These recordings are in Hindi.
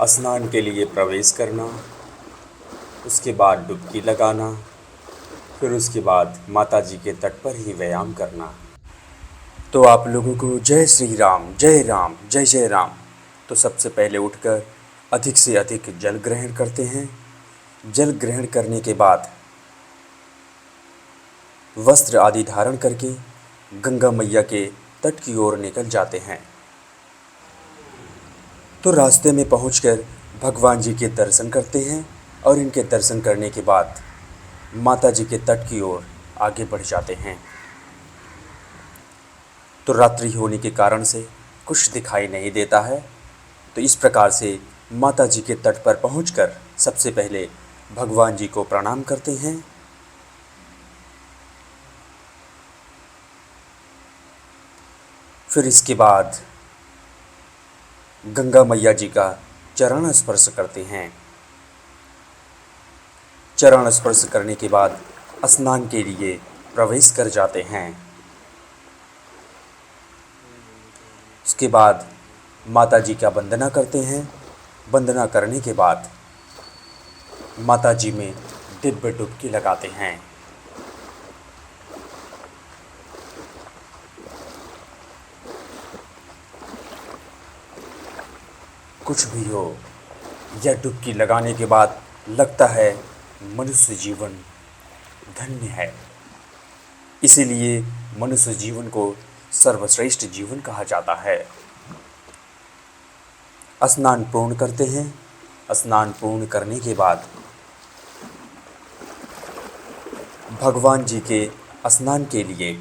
स्नान के लिए प्रवेश करना, उसके बाद डुबकी लगाना, फिर उसके बाद माता जी के तट पर ही व्यायाम करना। तो आप लोगों को जय श्री राम, जय राम, जय जय राम। तो सबसे पहले उठकर अधिक से अधिक जल ग्रहण करते हैं। जल ग्रहण करने के बाद वस्त्र आदि धारण करके गंगा मैया के तट की ओर निकल जाते हैं। तो रास्ते में पहुंचकर भगवान जी के दर्शन करते हैं और इनके दर्शन करने के बाद माता जी के तट की ओर आगे बढ़ जाते हैं। तो रात्रि होने के कारण से कुछ दिखाई नहीं देता है। तो इस प्रकार से माता जी के तट पर पहुंचकर सबसे पहले भगवान जी को प्रणाम करते हैं। फिर इसके बाद गंगा मैया जी का चरण स्पर्श करते हैं। चरण स्पर्श करने के बाद स्नान के लिए प्रवेश कर जाते हैं। उसके बाद माता जी का वंदना करते हैं। वंदना करने के बाद माता जी में दिव्य डुबकी लगाते हैं। कुछ भी हो, यह डुबकी लगाने के बाद लगता है मनुष्य जीवन धन्य है। इसीलिए मनुष्य जीवन को सर्वश्रेष्ठ जीवन कहा जाता है। स्नान पूर्ण करते हैं। स्नान पूर्ण करने के बाद भगवान जी के स्नान के लिए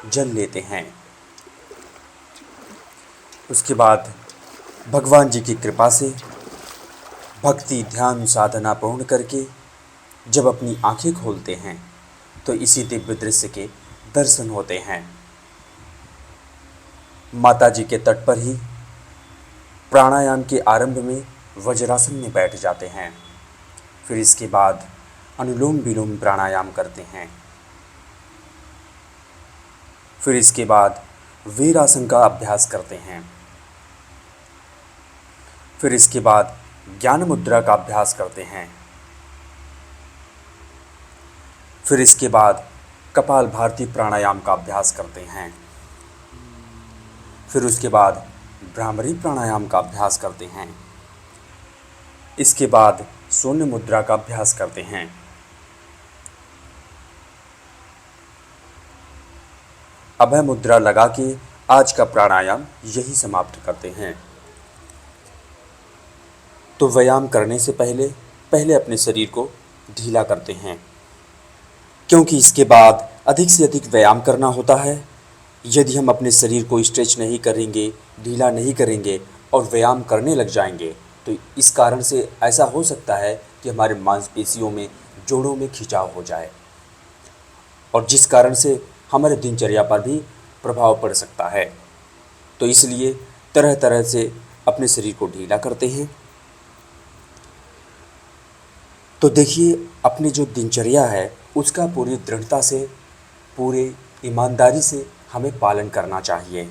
जल लेते हैं। उसके बाद भगवान जी की कृपा से भक्ति ध्यान साधना पूर्ण करके जब अपनी आंखें खोलते हैं तो इसी दिव्य दृश्य के दर्शन होते हैं। माता जी के तट पर ही प्राणायाम के आरंभ में वज्रासन में बैठ जाते हैं। फिर इसके बाद अनुलोम विलोम प्राणायाम करते हैं। फिर इसके बाद वीरासन का अभ्यास करते हैं। फिर इसके बाद ज्ञान मुद्रा का अभ्यास करते हैं। फिर इसके बाद कपाल भारती प्राणायाम का अभ्यास करते हैं। फिर उसके बाद भ्रामरी प्राणायाम का अभ्यास करते हैं। इसके बाद शून्य मुद्रा का अभ्यास करते हैं। अभय मुद्रा लगा के आज का प्राणायाम यही समाप्त करते हैं। तो व्यायाम करने से पहले अपने शरीर को ढीला करते हैं, क्योंकि इसके बाद अधिक से अधिक व्यायाम करना होता है। यदि हम अपने शरीर को स्ट्रेच नहीं करेंगे, ढीला नहीं करेंगे और व्यायाम करने लग जाएंगे तो इस कारण से ऐसा हो सकता है कि हमारे मांसपेशियों में, जोड़ों में खिंचाव हो जाए और जिस कारण से हमारे दिनचर्या पर भी प्रभाव पड़ सकता है। तो इसलिए तरह तरह से अपने शरीर को ढीला करते हैं। तो देखिए, अपनी जो दिनचर्या है उसका पूरी दृढ़ता से, पूरे ईमानदारी से हमें पालन करना चाहिए,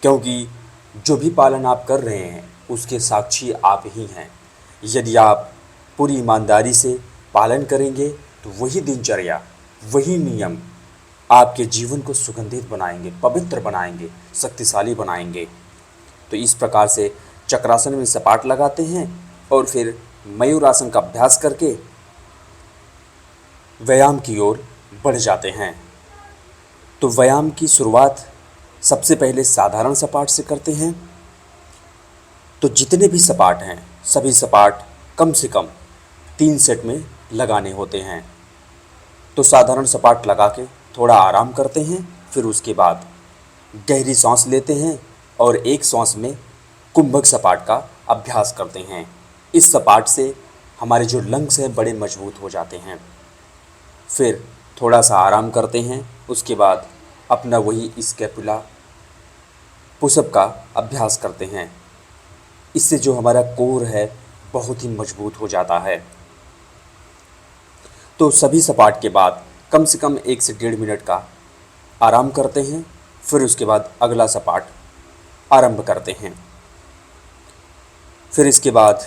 क्योंकि जो भी पालन आप कर रहे हैं उसके साक्षी आप ही हैं। यदि आप पूरी ईमानदारी से पालन करेंगे तो वही दिनचर्या, वही नियम आपके जीवन को सुगंधित बनाएंगे, पवित्र बनाएंगे, शक्तिशाली बनाएंगे। तो इस प्रकार से चक्रासन में सपाट लगाते हैं और फिर मयूरासन का अभ्यास करके व्यायाम की ओर बढ़ जाते हैं। तो व्यायाम की शुरुआत सबसे पहले साधारण सपाट से करते हैं। तो जितने भी सपाट हैं सभी सपाट कम से कम 3 सेट में लगाने होते हैं। तो साधारण सपाट लगा के थोड़ा आराम करते हैं। फिर उसके बाद गहरी सांस लेते हैं और एक सांस में कुंभक सपाट का अभ्यास करते हैं। इस सपाट से हमारे जो लंग्स हैं बड़े मजबूत हो जाते हैं। फिर थोड़ा सा आराम करते हैं। उसके बाद अपना वही स्कैपुला पुशअप का अभ्यास करते हैं। इससे जो हमारा कोर है बहुत ही मजबूत हो जाता है। तो सभी सपाट के बाद कम से कम 1 से 1.5 मिनट का आराम करते हैं। फिर उसके बाद अगला सपाट आरंभ करते हैं। फिर इसके बाद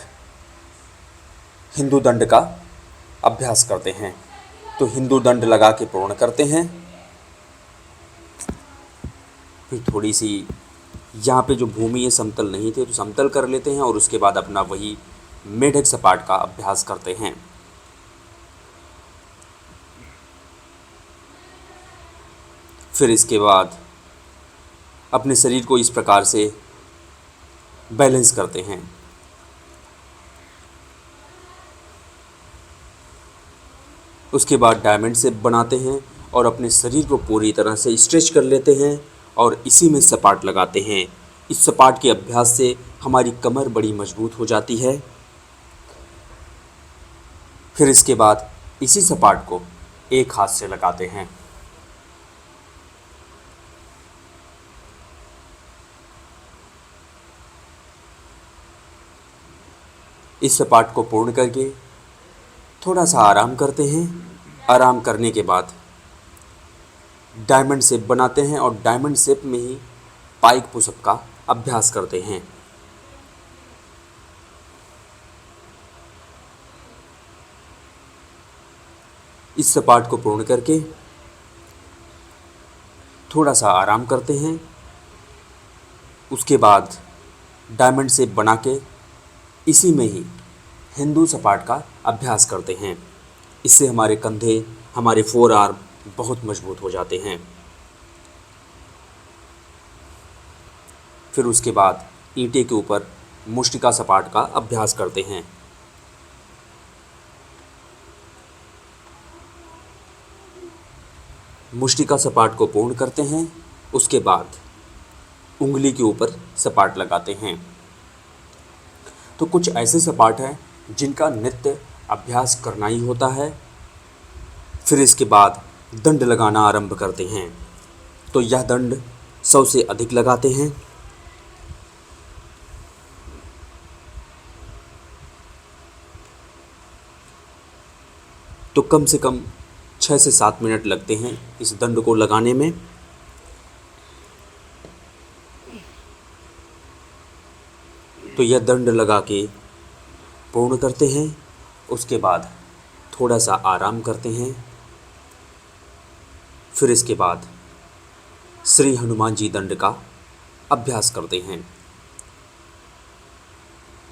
हिंदू दंड का अभ्यास करते हैं। तो हिंदू दंड लगा के पूर्ण करते हैं। फिर थोड़ी सी यहाँ पे जो भूमि है समतल नहीं थे तो समतल कर लेते हैं और उसके बाद अपना वही मेढक सपाट का अभ्यास करते हैं। फिर इसके बाद अपने शरीर को इस प्रकार से बैलेंस करते हैं। उसके बाद डायमंड शेप बनाते हैं और अपने शरीर को पूरी तरह से स्ट्रेच कर लेते हैं और इसी में सपाट लगाते हैं। इस सपाट के अभ्यास से हमारी कमर बड़ी मजबूत हो जाती है। फिर इसके बाद इसी सपाट को एक हाथ से लगाते हैं। इस सपाट को पूर्ण करके थोड़ा सा आराम करते हैं। आराम करने के बाद डायमंड शेप बनाते हैं और डायमंड शेप में ही पाइक पुशअप का अभ्यास करते हैं। इस सपाट को पूर्ण करके थोड़ा सा आराम करते हैं। उसके बाद डायमंड शेप बना के इसी में ही हिंदू सपाट का अभ्यास करते हैं। इससे हमारे कंधे, हमारे फोर आर्म बहुत मजबूत हो जाते हैं। फिर उसके बाद ईंटे के ऊपर मुष्टिका सपाट का अभ्यास करते हैं। मुष्टिका सपाट को पूर्ण करते हैं। उसके बाद उंगली के ऊपर सपाट लगाते हैं। तो कुछ ऐसे सपाट हैं जिनका नित्य अभ्यास करना ही होता है। फिर इसके बाद दंड लगाना आरंभ करते हैं। तो यह दंड 100 से अधिक लगाते हैं। तो कम से कम 6 से 7 मिनट लगते हैं इस दंड को लगाने में। तो यह दंड लगा के पूर्ण करते हैं। उसके बाद थोड़ा सा आराम करते हैं। फिर इसके बाद श्री हनुमान जी दंड का अभ्यास करते हैं।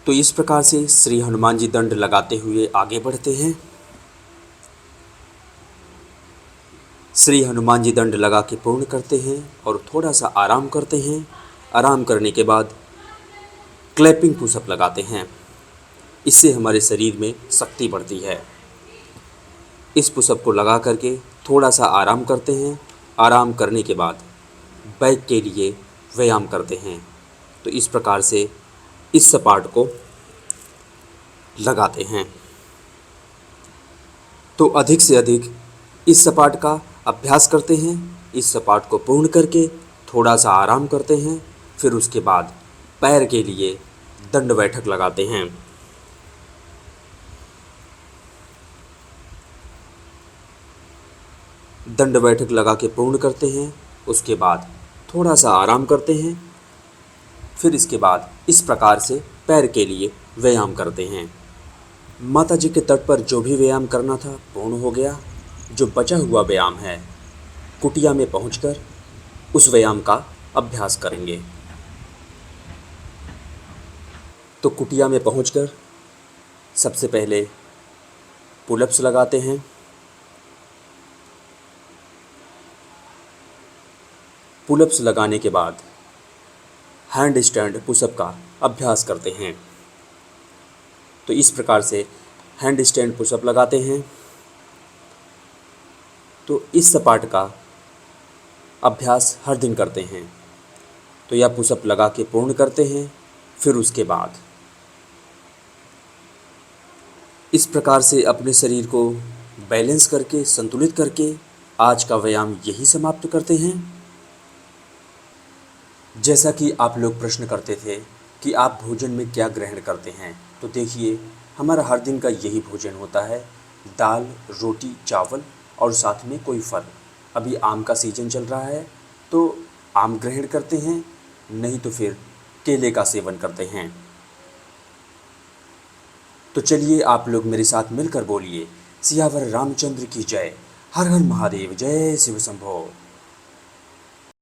तो इस प्रकार से श्री हनुमान जी दंड लगाते हुए आगे बढ़ते हैं। श्री हनुमान जी दंड लगा के पूर्ण करते हैं और थोड़ा सा आराम करते हैं। आराम करने के बाद क्लैपिंग पुशअप लगाते हैं। इससे हमारे शरीर में शक्ति बढ़ती है। इस पुशअप को लगा करके थोड़ा सा आराम करते हैं। आराम करने के बाद बैक के लिए व्यायाम करते हैं। तो इस प्रकार से इस सपाट को लगाते हैं। तो अधिक से अधिक इस सपाट का अभ्यास करते हैं। इस सपाट को पूर्ण करके थोड़ा सा आराम करते हैं। फिर उसके बाद पैर के लिए दंड बैठक लगाते हैं। दंड बैठक लगा के पूर्ण करते हैं। उसके बाद थोड़ा सा आराम करते हैं। फिर इसके बाद इस प्रकार से पैर के लिए व्यायाम करते हैं। माता जी के तट पर जो भी व्यायाम करना था पूर्ण हो गया। जो बचा हुआ व्यायाम है कुटिया में पहुंचकर उस व्यायाम का अभ्यास करेंगे। तो कुटिया में पहुंचकर सबसे पहले पुलअप्स लगाते हैं। पुलअप्स लगाने के बाद हैंड स्टैंड पुशअप का अभ्यास करते हैं। तो इस प्रकार से हैंड स्टैंड पुशअप लगाते हैं। तो इस सपाट का अभ्यास हर दिन करते हैं। तो यह पुशअप लगा के पूर्ण करते हैं। फिर उसके बाद इस प्रकार से अपने शरीर को बैलेंस करके, संतुलित करके आज का व्यायाम यही समाप्त करते हैं। जैसा कि आप लोग प्रश्न करते थे कि आप भोजन में क्या ग्रहण करते हैं, तो देखिए हमारा हर दिन का यही भोजन होता है, दाल, रोटी, चावल और साथ में कोई फल। अभी आम का सीज़न चल रहा है तो आम ग्रहण करते हैं, नहीं तो फिर केले का सेवन करते हैं। तो चलिए आप लोग मेरे साथ मिलकर बोलिए, सियावर रामचंद्र की जय। हर हर महादेव, जय शिव शंभो।